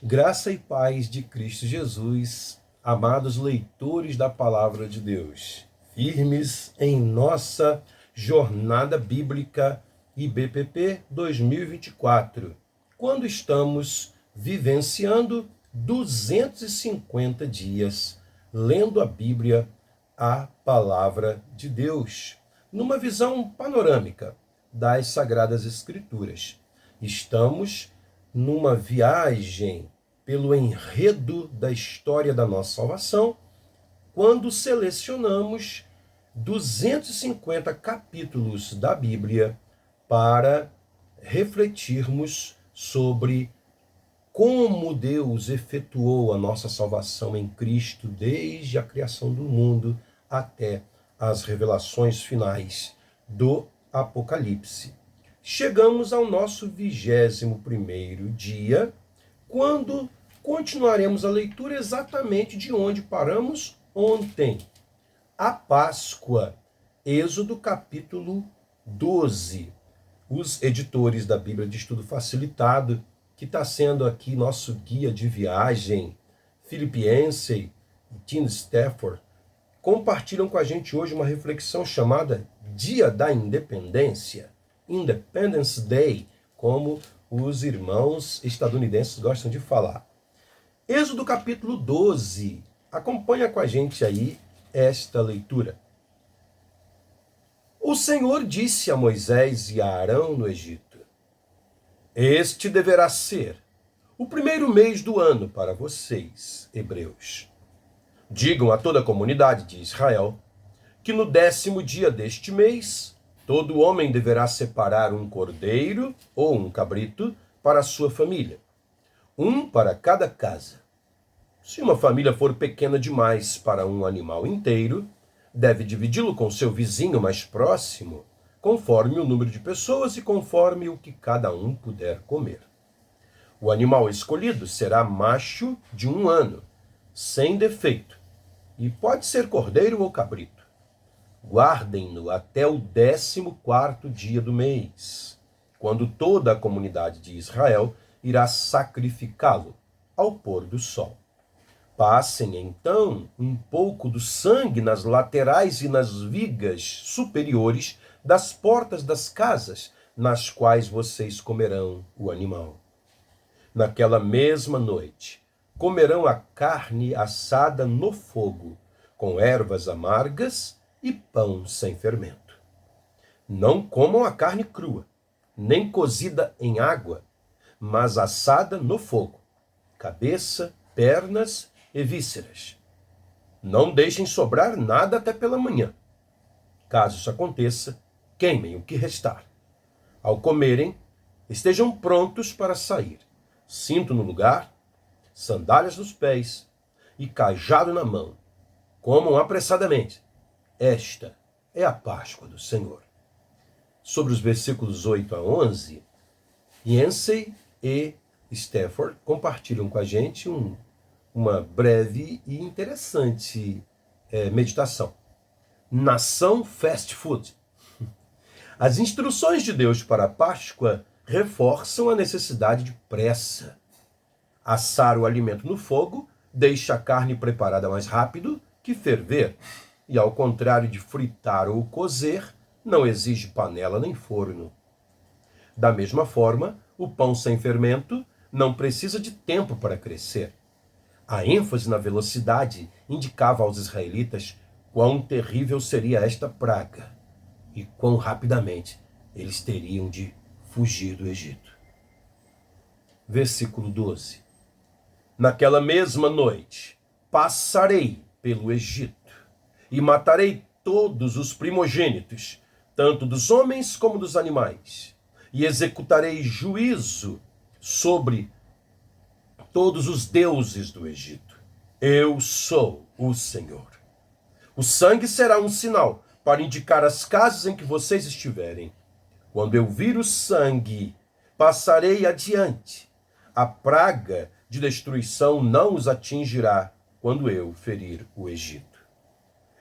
Graça e paz de Cristo Jesus, amados leitores da Palavra de Deus, firmes em nossa jornada bíblica IBPP 2024, quando estamos vivenciando 250 dias lendo a Bíblia, a Palavra de Deus, numa visão panorâmica das Sagradas Escrituras. Estamos numa viagem pelo enredo da história da nossa salvação, quando selecionamos 250 capítulos da Bíblia para refletirmos sobre como Deus efetuou a nossa salvação em Cristo desde a criação do mundo até as revelações finais do Apocalipse. Chegamos ao nosso 21º dia, quando continuaremos a leitura exatamente de onde paramos ontem. A Páscoa, Êxodo capítulo 12. Os editores da Bíblia de Estudo Facilitado, que está sendo aqui nosso guia de viagem, Philip Yancey e Tim Stafford, compartilham com a gente hoje uma reflexão chamada Dia da Independência, Independence Day, como os irmãos estadunidenses gostam de falar. Êxodo capítulo 12. Acompanha com a gente aí esta leitura. O Senhor disse a Moisés e a Arão no Egito: Este deverá ser o primeiro mês do ano para vocês, hebreus. Digam a toda a comunidade de Israel que no 10º dia deste mês, todo homem deverá separar um cordeiro ou um cabrito para a sua família, um para cada casa. Se uma família for pequena demais para um animal inteiro, deve dividi-lo com seu vizinho mais próximo, conforme o número de pessoas e conforme o que cada um puder comer. O animal escolhido será macho de 1 ano, sem defeito, e pode ser cordeiro ou cabrito. Guardem-no até o 14º dia do mês, quando toda a comunidade de Israel irá sacrificá-lo ao pôr do sol. Passem, então, um pouco do sangue nas laterais e nas vigas superiores das portas das casas, nas quais vocês comerão o animal. Naquela mesma noite, comerão a carne assada no fogo, com ervas amargas e pão sem fermento. Não comam a carne crua, nem cozida em água, mas assada no fogo, cabeça, pernas e vísceras. Não deixem sobrar nada até pela manhã. Caso isso aconteça, queimem o que restar. Ao comerem, estejam prontos para sair. Cinto no lugar, sandálias nos pés e cajado na mão. Comam apressadamente. Esta é a Páscoa do Senhor. Sobre os versículos 8 a 11, Yancey e Stafford compartilham com a gente uma breve e interessante meditação. Nação fast food. As instruções de Deus para a Páscoa reforçam a necessidade de pressa. Assar o alimento no fogo deixa a carne preparada mais rápido que ferver, e ao contrário de fritar ou cozer, não exige panela nem forno. Da mesma forma, o pão sem fermento não precisa de tempo para crescer. A ênfase na velocidade indicava aos israelitas quão terrível seria esta praga e quão rapidamente eles teriam de fugir do Egito. Versículo 12. Naquela mesma noite, passarei pelo Egito e matarei todos os primogênitos, tanto dos homens como dos animais, e executarei juízo sobre todos os deuses do Egito. Eu sou o Senhor. O sangue será um sinal para indicar as casas em que vocês estiverem. Quando eu vir o sangue, passarei adiante. A praga de destruição não os atingirá quando eu ferir o Egito.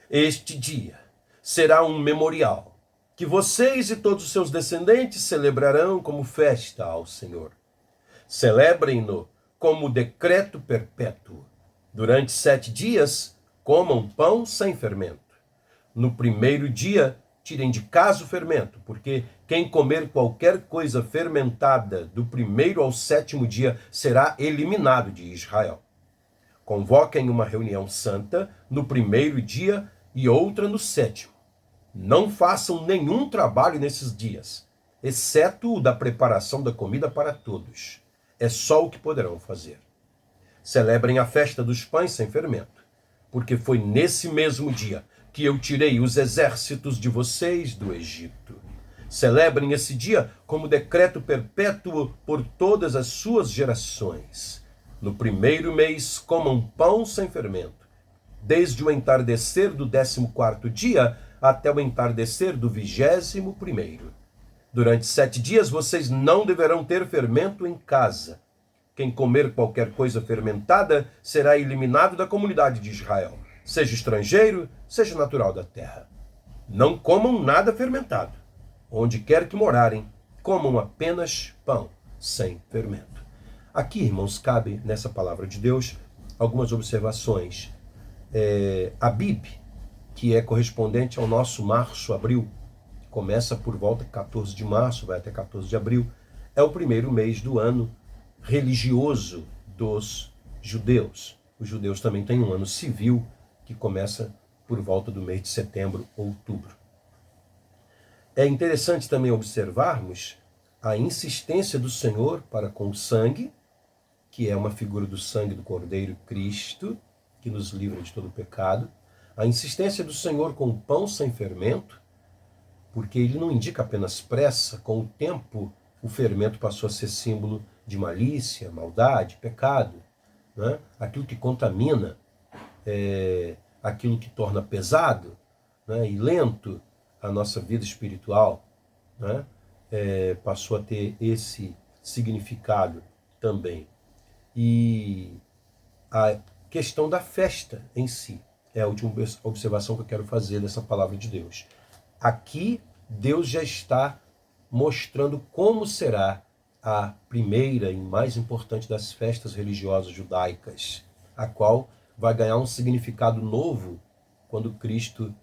Este dia será um memorial que vocês e todos os seus descendentes celebrarão como festa ao Senhor. Celebrem-no como decreto perpétuo. Durante 7 dias, comam pão sem fermento. No primeiro dia, tirem de casa o fermento, porque quem comer qualquer coisa fermentada do primeiro ao 7º dia será eliminado de Israel. Convoquem uma reunião santa no primeiro dia e outra no 7º. Não façam nenhum trabalho nesses dias, exceto o da preparação da comida para todos. É só o que poderão fazer. Celebrem a festa dos pães sem fermento, porque foi nesse mesmo dia que eu tirei os exércitos de vocês do Egito. Celebrem esse dia como decreto perpétuo por todas as suas gerações. No primeiro mês, comam pão sem fermento, desde o entardecer do 14º dia até o entardecer do 21º. Durante 7 dias vocês não deverão ter fermento em casa. Quem comer qualquer coisa fermentada será eliminado da comunidade de Israel, seja estrangeiro, seja natural da terra. Não comam nada fermentado. Onde quer que morarem, comam apenas pão sem fermento. Aqui, irmãos, cabe nessa palavra de Deus algumas observações. Abib, que é correspondente ao nosso março-abril, começa por volta de 14 de março, vai até 14 de abril, é o primeiro mês do ano religioso dos judeus. Os judeus também têm um ano civil que começa por volta do mês de setembro, outubro. É interessante também observarmos a insistência do Senhor para com o sangue, que é uma figura do sangue do Cordeiro Cristo, que nos livra de todo pecado. A insistência do Senhor com o pão sem fermento, porque ele não indica apenas pressa. Com o tempo, o fermento passou a ser símbolo de malícia, maldade, pecado, né? Aquilo que contamina, aquilo que torna pesado, né, e lento a nossa vida espiritual, né, passou a ter esse significado também. E a questão da festa em si é a última observação que eu quero fazer dessa palavra de Deus. Aqui, Deus já está mostrando como será a primeira e mais importante das festas religiosas judaicas, a qual vai ganhar um significado novo quando Cristo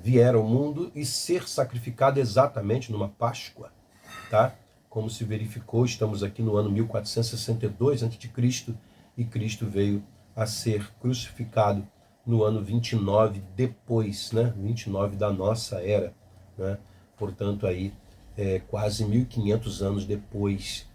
vier ao mundo e ser sacrificado exatamente numa Páscoa, tá? Como se verificou, estamos aqui no ano 1462 a.C. e Cristo veio a ser crucificado no ano 29 depois, né? 29 da nossa era, né? Portanto, aí quase 1500 anos depois,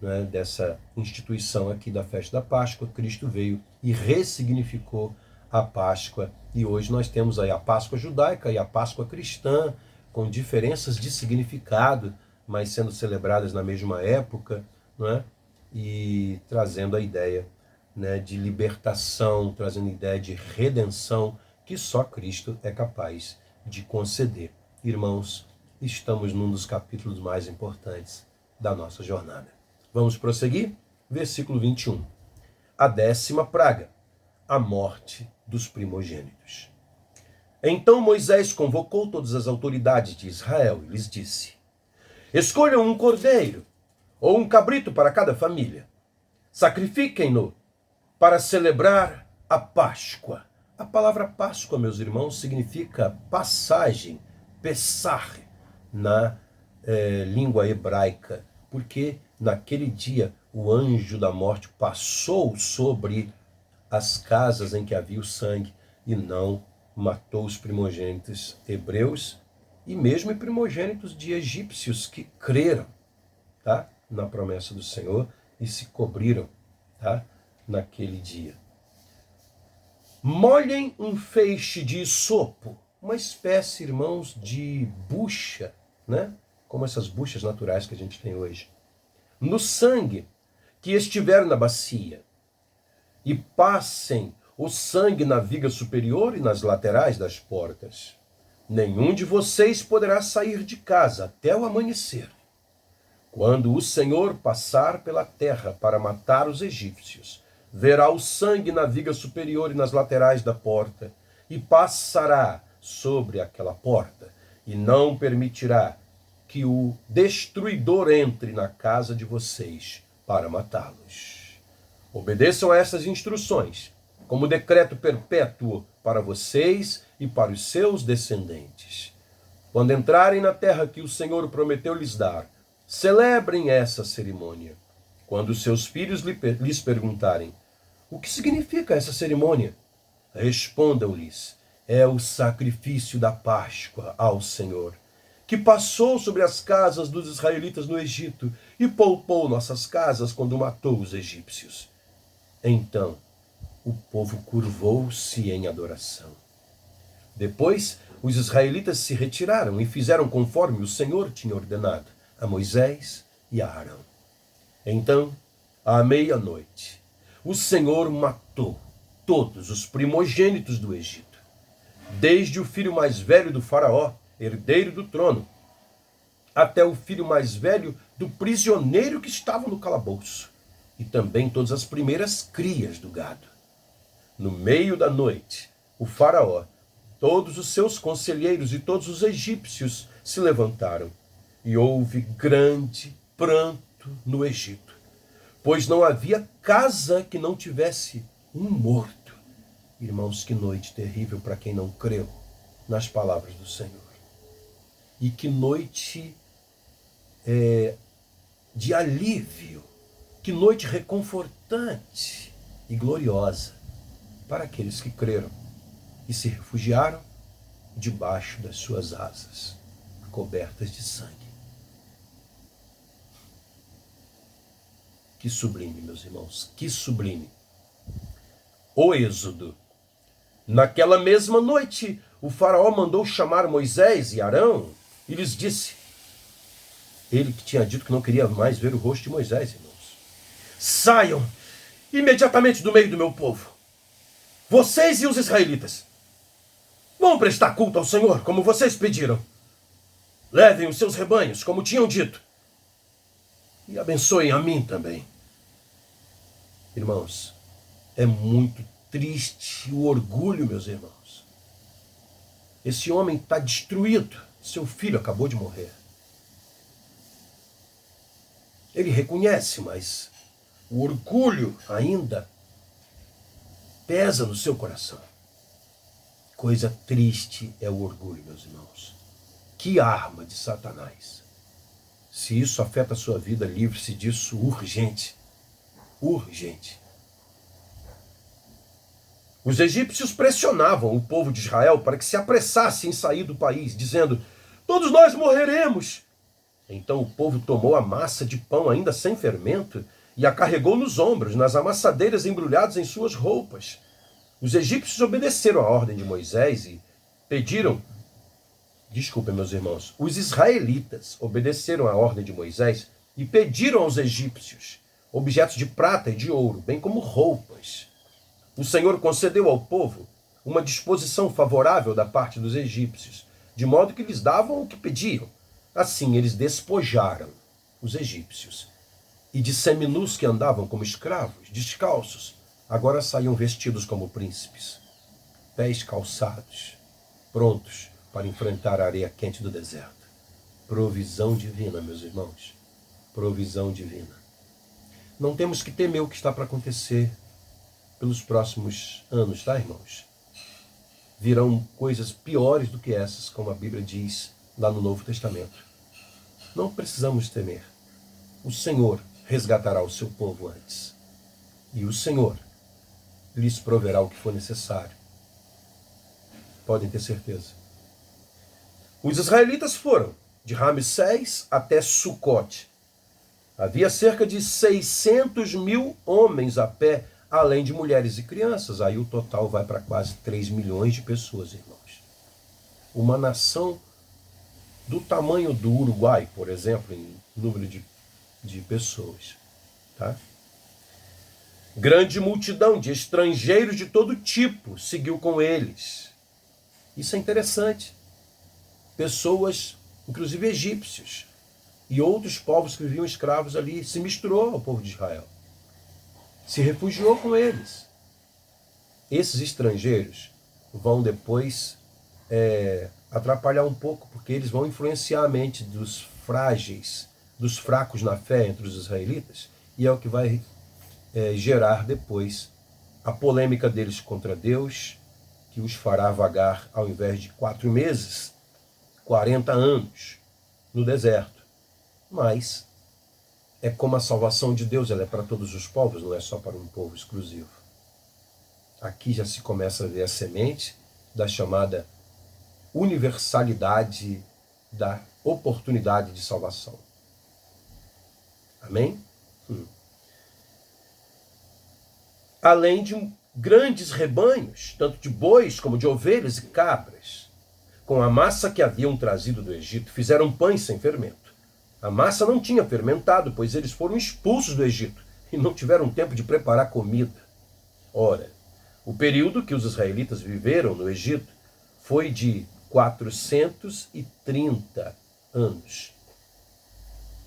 né, dessa instituição aqui da festa da Páscoa, Cristo veio e ressignificou a Páscoa. E hoje nós temos aí a Páscoa judaica e a Páscoa cristã, com diferenças de significado, mas sendo celebradas na mesma época, não é? E trazendo a ideia, né, de libertação, trazendo a ideia de redenção, que só Cristo é capaz de conceder. Irmãos, estamos num dos capítulos mais importantes da nossa jornada. Vamos prosseguir? Versículo 21. A 10ª praga, a morte dos primogênitos. Então Moisés convocou todas as autoridades de Israel e lhes disse: escolham um cordeiro ou um cabrito para cada família. Sacrifiquem-no para celebrar a Páscoa. A palavra Páscoa, meus irmãos, significa passagem, Pessah, na língua hebraica, porque naquele dia o anjo da morte passou sobre as casas em que havia o sangue e não matou os primogênitos hebreus e mesmo primogênitos de egípcios que creram, tá, na promessa do Senhor e se cobriram, tá, naquele dia. Molhem um feixe de isopo, uma espécie, irmãos, de bucha, né? Como essas buchas naturais que a gente tem hoje, no sangue que estiver na bacia, e passem o sangue na viga superior e nas laterais das portas. Nenhum de vocês poderá sair de casa até o amanhecer. Quando o Senhor passar pela terra para matar os egípcios, verá o sangue na viga superior e nas laterais da porta, e passará sobre aquela porta, e não permitirá que o destruidor entre na casa de vocês para matá-los. Obedeçam a essas instruções, como decreto perpétuo para vocês e para os seus descendentes. Quando entrarem na terra que o Senhor prometeu lhes dar, celebrem essa cerimônia. Quando seus filhos lhes perguntarem: o que significa essa cerimônia? Respondam-lhes: é o sacrifício da Páscoa ao Senhor, que passou sobre as casas dos israelitas no Egito e poupou nossas casas quando matou os egípcios. Então o povo curvou-se em adoração. Depois os israelitas se retiraram e fizeram conforme o Senhor tinha ordenado a Moisés e a Arão. Então, à meia-noite, o Senhor matou todos os primogênitos do Egito, desde o filho mais velho do faraó, herdeiro do trono, até o filho mais velho do prisioneiro que estava no calabouço, e também todas as primeiras crias do gado. No meio da noite, o faraó, todos os seus conselheiros e todos os egípcios se levantaram, e houve grande pranto no Egito, pois não havia casa que não tivesse um morto. Irmãos, que noite terrível para quem não creu nas palavras do Senhor. E que noite de alívio, que noite reconfortante e gloriosa para aqueles que creram e se refugiaram debaixo das suas asas, cobertas de sangue. Que sublime, meus irmãos, que sublime. O Êxodo. Naquela mesma noite, o faraó mandou chamar Moisés e Arão e lhes disse, ele que tinha dito que não queria mais ver o rosto de Moisés, irmãos: saiam imediatamente do meio do meu povo, vocês e os israelitas. Vão prestar culto ao Senhor, como vocês pediram. Levem os seus rebanhos, como tinham dito. E abençoem a mim também. Irmãos, é muito triste o orgulho, meus irmãos. Esse homem está destruído. Seu filho acabou de morrer. Ele reconhece, mas o orgulho ainda pesa no seu coração. Coisa triste é o orgulho, meus irmãos. Que arma de Satanás. Se isso afeta a sua vida, livre-se disso urgente. Urgente. Os egípcios pressionavam o povo de Israel para que se apressasse em sair do país, dizendo: todos nós morreremos. Então o povo tomou a massa de pão ainda sem fermento e a carregou nos ombros, nas amassadeiras embrulhadas em suas roupas. Os egípcios obedeceram à ordem de Moisés e pediram... Desculpem, meus irmãos. Os israelitas obedeceram à ordem de Moisés e pediram aos egípcios objetos de prata e de ouro, bem como roupas. O Senhor concedeu ao povo uma disposição favorável da parte dos egípcios, de modo que lhes davam o que pediam. Assim eles despojaram os egípcios, e de seminus que andavam como escravos, descalços, agora saíam vestidos como príncipes, pés calçados, prontos para enfrentar a areia quente do deserto. Provisão divina, meus irmãos. Provisão divina. Não temos que temer o que está para acontecer pelos próximos anos, tá, irmãos? Virão coisas piores do que essas, como a Bíblia diz lá no Novo Testamento. Não precisamos temer. O Senhor resgatará o seu povo antes. E o Senhor lhes proverá o que for necessário. Podem ter certeza. Os israelitas foram de Ramsés até Sucote. Havia cerca de 600 mil homens a pé, além de mulheres e crianças. Aí o total vai para quase 3 milhões de pessoas, irmãos. Uma nação do tamanho do Uruguai, por exemplo, em número de pessoas. Tá? Grande multidão de estrangeiros de todo tipo seguiu com eles. Isso é interessante. Pessoas, inclusive egípcios, e outros povos que viviam escravos ali, se misturou ao povo de Israel. Se refugiou com eles. Esses estrangeiros vão depois atrapalhar um pouco, porque eles vão influenciar a mente dos frágeis, dos fracos na fé entre os israelitas, e é o que vai gerar depois a polêmica deles contra Deus, que os fará vagar, ao invés de 4 meses, 40 anos no deserto. Mas é como a salvação de Deus, ela é para todos os povos, não é só para um povo exclusivo. Aqui já se começa a ver a semente da chamada universalidade da oportunidade de salvação. Amém? Além de grandes rebanhos, tanto de bois como de ovelhas e cabras, com a massa que haviam trazido do Egito, fizeram pães sem fermento. A massa não tinha fermentado, pois eles foram expulsos do Egito e não tiveram tempo de preparar comida. Ora, o período que os israelitas viveram no Egito foi de 430 anos.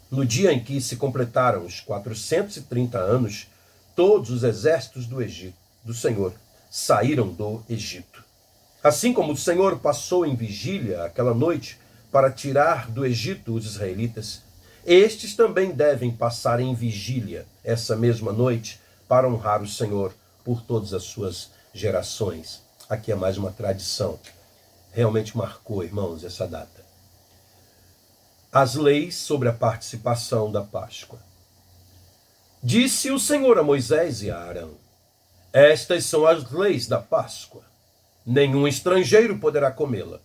No dia em que se completaram os 430 anos, todos os exércitos do Egito, do Senhor, saíram do Egito. Assim como o Senhor passou em vigília aquela noite para tirar do Egito os israelitas, estes também devem passar em vigília essa mesma noite para honrar o Senhor por todas as suas gerações. Aqui é mais uma tradição. Realmente marcou, irmãos, essa data. As leis sobre a participação da Páscoa. Disse o Senhor a Moisés e a Arão: estas são as leis da Páscoa. Nenhum estrangeiro poderá comê-la.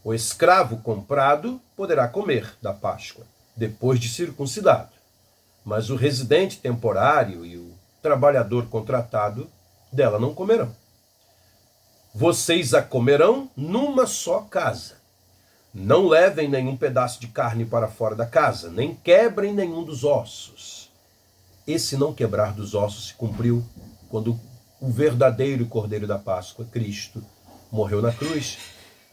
O escravo comprado poderá comer da Páscoa, depois de circuncidado. Mas o residente temporário e o trabalhador contratado dela não comerão. Vocês a comerão numa só casa. Não levem nenhum pedaço de carne para fora da casa, nem quebrem nenhum dos ossos. Esse não quebrar dos ossos se cumpriu quando o verdadeiro Cordeiro da Páscoa, Cristo, morreu na cruz,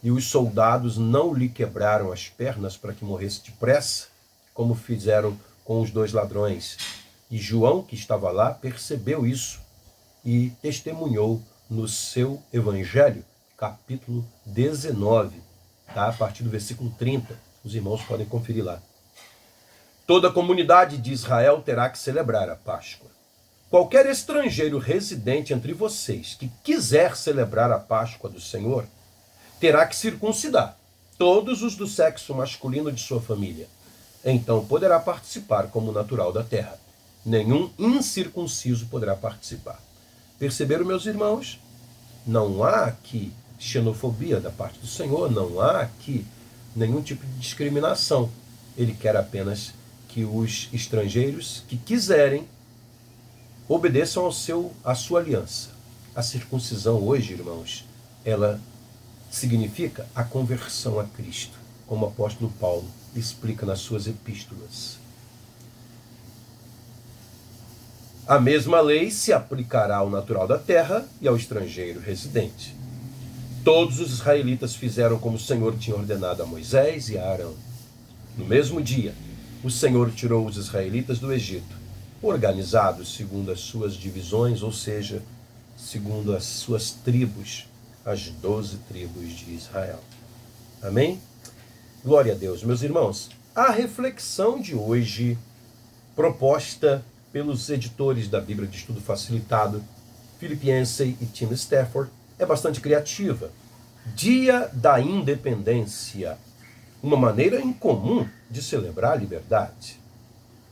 e os soldados não lhe quebraram as pernas para que morresse depressa, como fizeram com os 2 ladrões. E João, que estava lá, percebeu isso e testemunhou no seu Evangelho, capítulo 19, tá? A partir do versículo 30. Os irmãos podem conferir lá. Toda a comunidade de Israel terá que celebrar a Páscoa. Qualquer estrangeiro residente entre vocês que quiser celebrar a Páscoa do Senhor, terá que circuncidar todos os do sexo masculino de sua família. Então poderá participar como natural da terra. Nenhum incircunciso poderá participar. Perceberam, meus irmãos? Não há aqui xenofobia da parte do Senhor, não há aqui nenhum tipo de discriminação. Ele quer apenas que os estrangeiros que quiserem obedeçam à sua aliança. A circuncisão hoje, irmãos, ela significa a conversão a Cristo, como o apóstolo Paulo explica nas suas epístolas. A mesma lei se aplicará ao natural da terra e ao estrangeiro residente. Todos os israelitas fizeram como o Senhor tinha ordenado a Moisés e a Arão. No mesmo dia, o Senhor tirou os israelitas do Egito, organizados segundo as suas divisões, ou seja, segundo as suas tribos, as 12 tribos de Israel. Amém? Glória a Deus. Meus irmãos, a reflexão de hoje, proposta pelos editores da Bíblia de Estudo Facilitado, Philip Yancey e Tim Stafford, é bastante criativa. Dia da Independência, uma maneira incomum de celebrar a liberdade.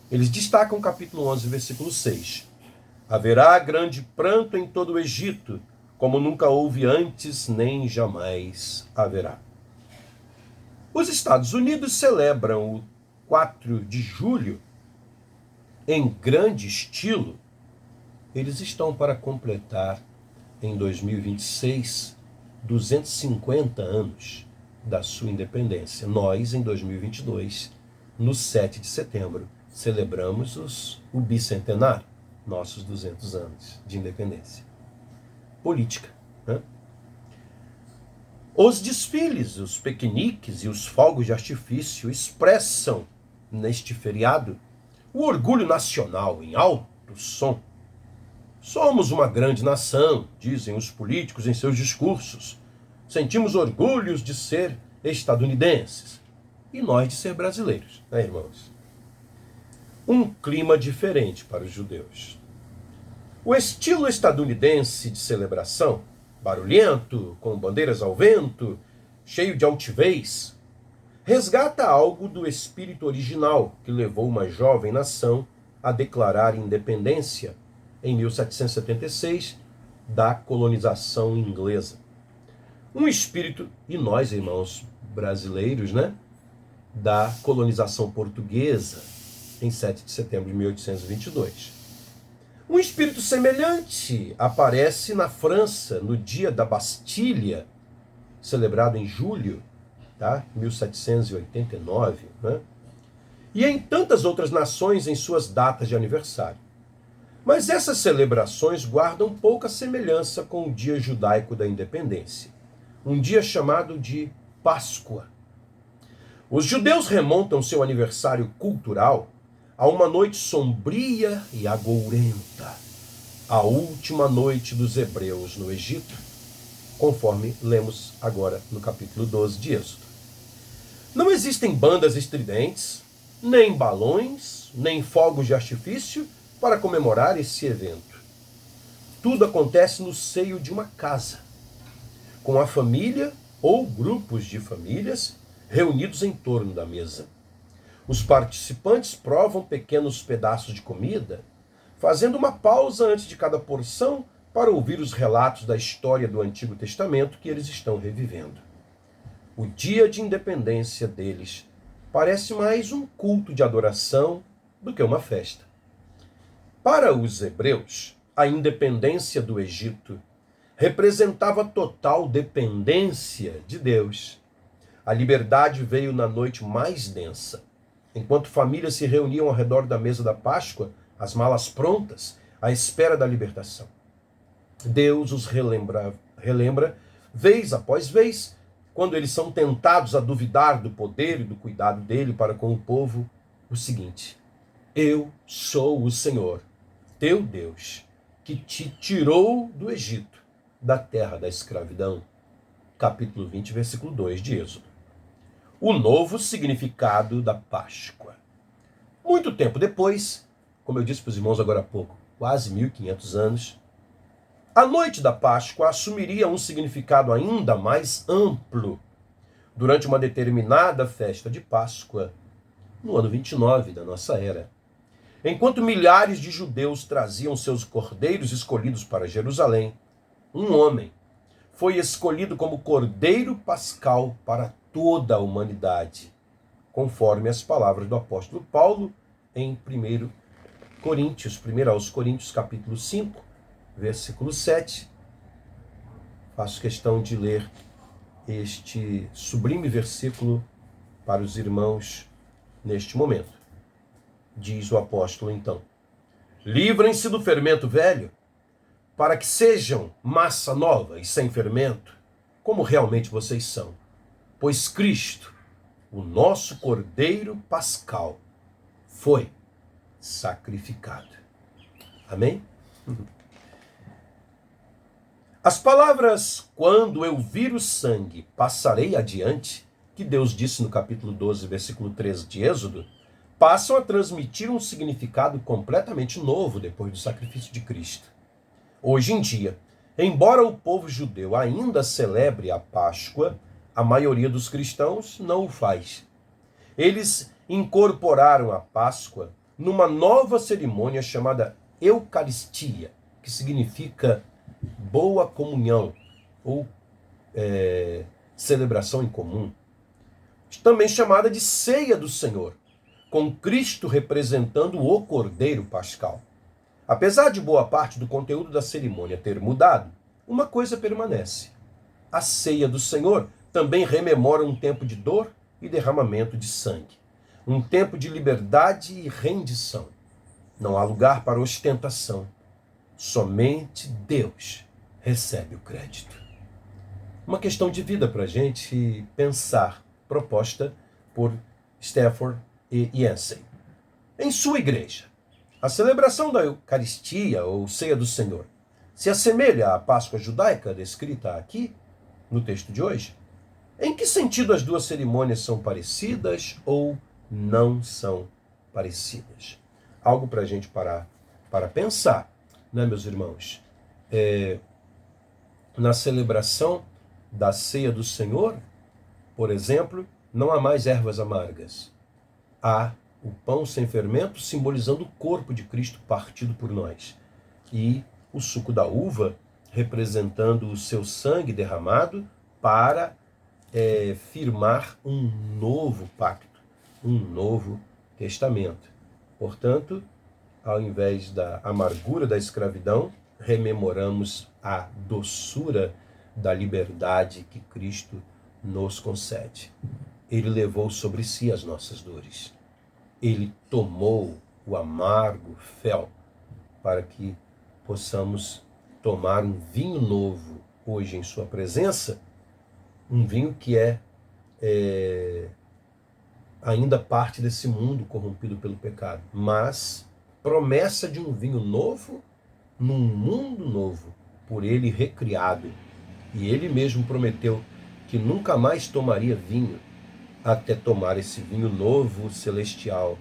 Eles destacam o capítulo 11, versículo 6. Haverá grande pranto em todo o Egito, como nunca houve antes, nem jamais haverá. Os Estados Unidos celebram o 4 de julho em grande estilo. Eles estão para completar, em 2026, 250 anos da sua independência. Nós, em 2022, no 7 de setembro, celebramos o bicentenário, nossos 200 anos de independência. Política, né? Os desfiles, os piqueniques e os fogos de artifício expressam, neste feriado, o orgulho nacional em alto som. Somos uma grande nação, dizem os políticos em seus discursos. Sentimos orgulhos de ser estadunidenses e nós de ser brasileiros, né, irmãos? Um clima diferente para os judeus. O estilo estadunidense de celebração, barulhento, com bandeiras ao vento, cheio de altivez, resgata algo do espírito original que levou uma jovem nação a declarar independência em 1776 da colonização inglesa. Um espírito, e nós, irmãos brasileiros, da colonização portuguesa em 7 de setembro de 1822. Um espírito semelhante aparece na França no dia da Bastilha, celebrado em julho, 1789, e em tantas outras nações em suas datas de aniversário. Mas essas celebrações guardam pouca semelhança com o dia judaico da independência, um dia chamado de Páscoa. Os judeus remontam seu aniversário cultural a uma noite sombria e agourenta, a última noite dos hebreus no Egito, conforme lemos agora no capítulo 12 de Êxodo. Não existem bandas estridentes, nem balões, nem fogos de artifício para comemorar esse evento. Tudo acontece no seio de uma casa, com a família ou grupos de famílias reunidos em torno da mesa. Os participantes provam pequenos pedaços de comida, fazendo uma pausa antes de cada porção para ouvir os relatos da história do Antigo Testamento que eles estão revivendo. O dia de independência deles parece mais um culto de adoração do que uma festa. Para os hebreus, a independência do Egito representava total dependência de Deus. A liberdade veio na noite mais densa. Enquanto famílias se reuniam ao redor da mesa da Páscoa, as malas prontas, à espera da libertação. Deus os relembra vez após vez, quando eles são tentados a duvidar do poder e do cuidado dele para com o povo, o seguinte: eu sou o Senhor, teu Deus, que te tirou do Egito, da terra da escravidão. Capítulo 20, versículo 2 de Êxodo. O novo significado da Páscoa. Muito tempo depois, como eu disse para os irmãos agora há pouco, quase 1500 anos, a noite da Páscoa assumiria um significado ainda mais amplo durante uma determinada festa de Páscoa, no ano 29 da nossa era. Enquanto milhares de judeus traziam seus cordeiros escolhidos para Jerusalém, um homem foi escolhido como cordeiro pascal para toda a humanidade, conforme as palavras do apóstolo Paulo em 1 aos Coríntios, capítulo 5, versículo 7. Faço questão de ler este sublime versículo para os irmãos neste momento. Diz o apóstolo então: livrem-se do fermento velho, para que sejam massa nova e sem fermento, como realmente vocês são. Pois Cristo, o nosso Cordeiro Pascal, foi sacrificado. Amém? As palavras "quando eu vir o sangue, passarei adiante", que Deus disse no capítulo 12, versículo 13 de Êxodo, passam a transmitir um significado completamente novo depois do sacrifício de Cristo. Hoje em dia, embora o povo judeu ainda celebre a Páscoa, a maioria dos cristãos não o faz. Eles incorporaram a Páscoa numa nova cerimônia chamada Eucaristia, que significa boa comunhão ou celebração em comum, também chamada de Ceia do Senhor, com Cristo representando o Cordeiro Pascal. Apesar de boa parte do conteúdo da cerimônia ter mudado, uma coisa permanece: a Ceia do Senhor também rememora um tempo de dor e derramamento de sangue, um tempo de liberdade e rendição. Não há lugar para ostentação. Somente Deus recebe o crédito. Uma questão de vida para a gente pensar, proposta por Stafford e Yancey. Em sua igreja, a celebração da Eucaristia ou Ceia do Senhor se assemelha à Páscoa judaica descrita aqui no texto de hoje? Em que sentido as duas cerimônias são parecidas ou não são parecidas? Algo para a gente parar para pensar. né, meus irmãos? Na celebração da ceia do Senhor, por exemplo, não há mais ervas amargas. Há o pão sem fermento, simbolizando o corpo de Cristo partido por nós. E o suco da uva, representando o seu sangue derramado para firmar um novo pacto, um novo testamento. Portanto, ao invés da amargura da escravidão, rememoramos a doçura da liberdade que Cristo nos concede. Ele levou sobre si as nossas dores. Ele tomou o amargo fel para que possamos tomar um vinho novo hoje em sua presença, um vinho que é ainda parte desse mundo corrompido pelo pecado, mas promessa de um vinho novo num mundo novo, por ele recriado. E ele mesmo prometeu que nunca mais tomaria vinho até tomar esse vinho novo celestial,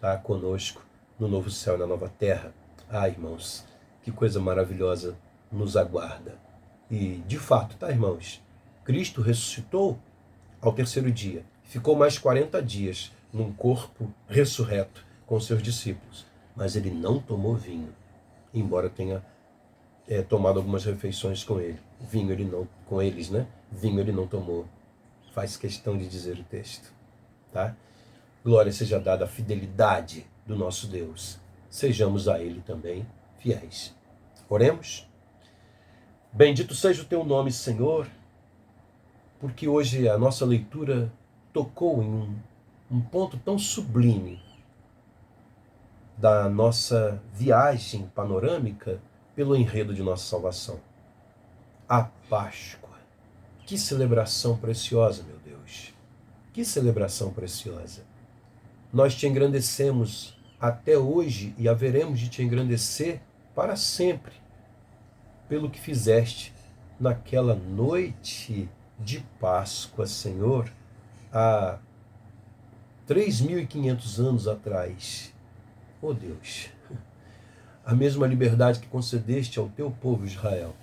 tá, conosco no novo céu e na nova terra. Ah, irmãos, que coisa maravilhosa nos aguarda. E de fato, tá, irmãos, Cristo ressuscitou ao terceiro dia, ficou mais 40 dias num corpo ressurreto com seus discípulos, mas ele não tomou vinho, embora tenha tomado algumas refeições com ele. Vinho ele não, com eles, né? Vinho ele não tomou. Faz questão de dizer o texto, tá? Glória seja dada à fidelidade do nosso Deus. Sejamos a ele também fiéis. Oremos. Bendito seja o teu nome, Senhor, porque hoje a nossa leitura tocou em um ponto tão sublime da nossa viagem panorâmica pelo enredo de nossa salvação. A Páscoa. Que celebração preciosa, meu Deus. Que celebração preciosa. Nós te engrandecemos até hoje e haveremos de te engrandecer para sempre pelo que fizeste naquela noite de Páscoa, Senhor, há 3.500 anos atrás. Oh Deus, a mesma liberdade que concedeste ao teu povo Israel,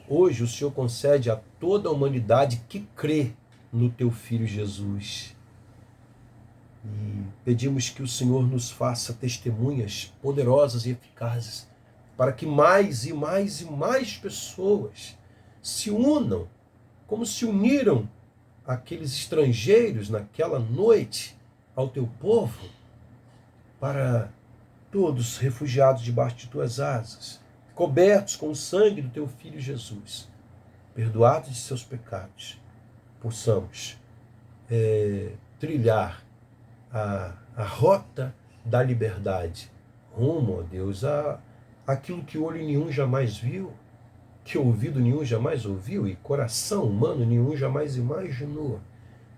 hoje o Senhor concede a toda a humanidade que crê no teu Filho Jesus. E pedimos que o Senhor nos faça testemunhas poderosas e eficazes, para que mais e mais e mais pessoas se unam, como se uniram aqueles estrangeiros naquela noite ao teu povo, para todos refugiados debaixo de tuas asas, cobertos com o sangue do teu Filho Jesus, perdoados de seus pecados, possamos trilhar a rota da liberdade, rumo, ó Deus, aquilo que olho nenhum jamais viu, que ouvido nenhum jamais ouviu e coração humano nenhum jamais imaginou,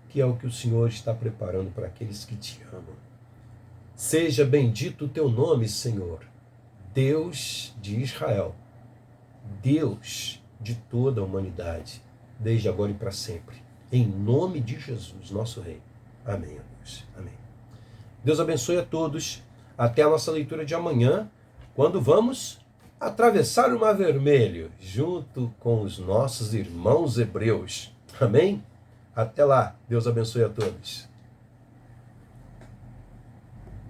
que é o que o Senhor está preparando para aqueles que te amam. Seja bendito o teu nome, Senhor, Deus de Israel, Deus de toda a humanidade, desde agora e para sempre. Em nome de Jesus, nosso Rei. Amém, Deus. Amém. Deus abençoe a todos. Até a nossa leitura de amanhã, quando vamos atravessar o Mar Vermelho, junto com os nossos irmãos hebreus. Amém? Até lá. Deus abençoe a todos.